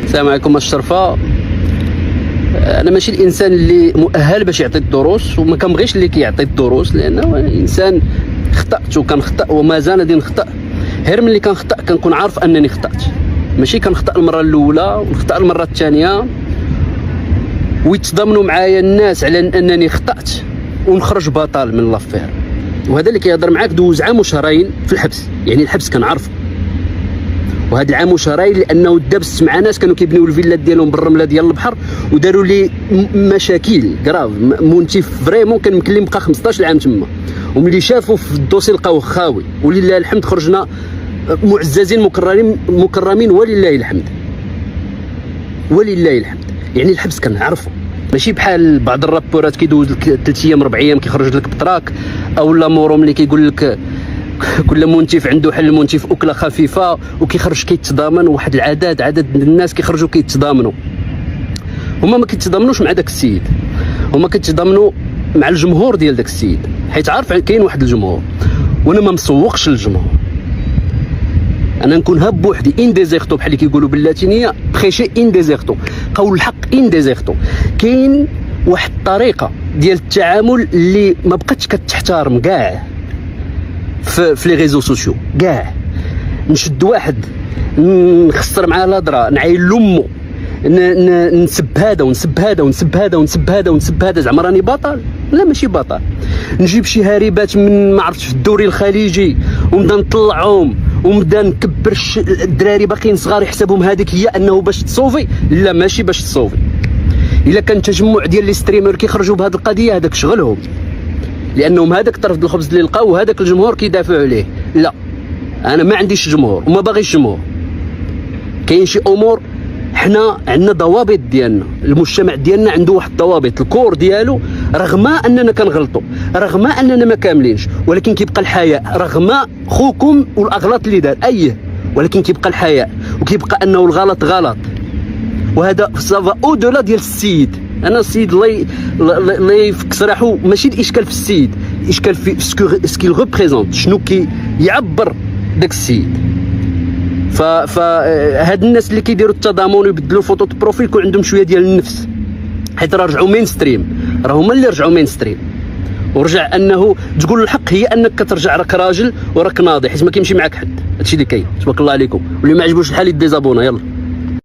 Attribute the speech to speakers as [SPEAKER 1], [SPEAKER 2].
[SPEAKER 1] السلام عليكم الشرفه. انا ماشي الانسان اللي مؤهل باش يعطي الدروس، وما كنبغيش اللي كيعطي الدروس، لانه انسان خطأت وكنخطأ وما زال غادي نخطأ. غير ملي كنخطأ كنكون عارف انني خطأت، ماشي كنخطأ المره الاولى ونخطأ المره الثانيه ويتصدموا معايا الناس على انني خطأت ونخرج بطل من لافير. وهذا اللي كيهضر معاك دوز عام وشهرين في الحبس، يعني الحبس كنعرفه، وهذا العام وشهرين لانه دابس مع ناس كانوا كيبنيو الفيلات ديالهم بالرمله ديال البحر وداروا لي مشاكل كراف. مونتيف فريمون كان يمكن لي بقى 15 عام تما، وملي شافوا في الدوسي لقاوه خاوي، ولله الحمد خرجنا معززين مكرمين ولله الحمد، ولله الحمد. يعني الحبس كنعرفه، ماشي بحال بعض الرابورات كيدوز لك 3 ايام 4 ايام كيخرج لك بطراك، او لا موروم اللي كيقول لك كل مونتيف عنده حل مونتيف اكله خفيفه وكيخرج كيتضامن. واحد عدد الناس كيخرجوا كيتضامنوا، هما ما كيتضامنوش مع داك السيد، هما كيتضامنوا مع الجمهور ديال داك السيد، حيت عارف كاين واحد الجمهور. وانا ما مسوقش للجمهور، انا نكون هاب بوحدي ان ديزيرتو بحال اللي كيقولوا باللاتينيه، بخيشي ان ديزيرتو، قول الحق ان ديزيرتو. كاين واحد الطريقه ديال التعامل اللي ما بقاتش كتحترم كاع في لي ريزو سوسيو كاع. نشد واحد نخسر معاه الهضره، نعاين لامو، نسب هذا ونسب هذا ونسب هذا ونسب هذا ونسب هذا، زعما راني بطل؟ لا ماشي بطل. نجيب شي هاربات من ما عرفتش في الدوري الخليجي ونبدا نطلعهم ونبدا نكبر الدراري باقيين صغار يحسبهم هذيك هي انه باش تصوفي. لا ماشي باش تصوفي. الا كان تجمع ديال لي ستريمر كيخرجوا بهذه القضيه هذاك شغلهم، لانهم هذاك الطرف ديال الخبز اللي لقاو وهذاك الجمهور كيدافعوا عليه. لا انا ما عنديش جمهور وما باغيش جمهور. كاين شي امور حنا عندنا ضوابط ديالنا، المجتمع ديالنا عنده واحد الضوابط الكور ديالو، رغم اننا كنغلطوا، رغم اننا ما كاملينش، ولكن كيبقى الحياء. رغم خوكم والاغلاط اللي دار ولكن كيبقى الحياء، وكيبقى انه الغلط غلط. وهذا سافا او دولا ديال السيد. انا السيد الله يفك سراحو، ماشي الاشكال في السيد، الاشكال في سكيل ريبريزونت، شنو كيعبر داك السيد. فهاد الناس اللي كيديروا التضامن ويبدلوا فوتو بروفيل يكون عندهم شويه ديال النفس، حيت راه رجعوا مين ستريم، راه هما اللي رجعوا مين ستريم. ورجع انه تقول الحق هي انك كترجع راك راجل وراك ناضي، حيت ما كيمشي معاك حد. هادشي اللي كاين. تبارك الله عليكم. واللي ما عجبوش الحال يديزابونا. يلا.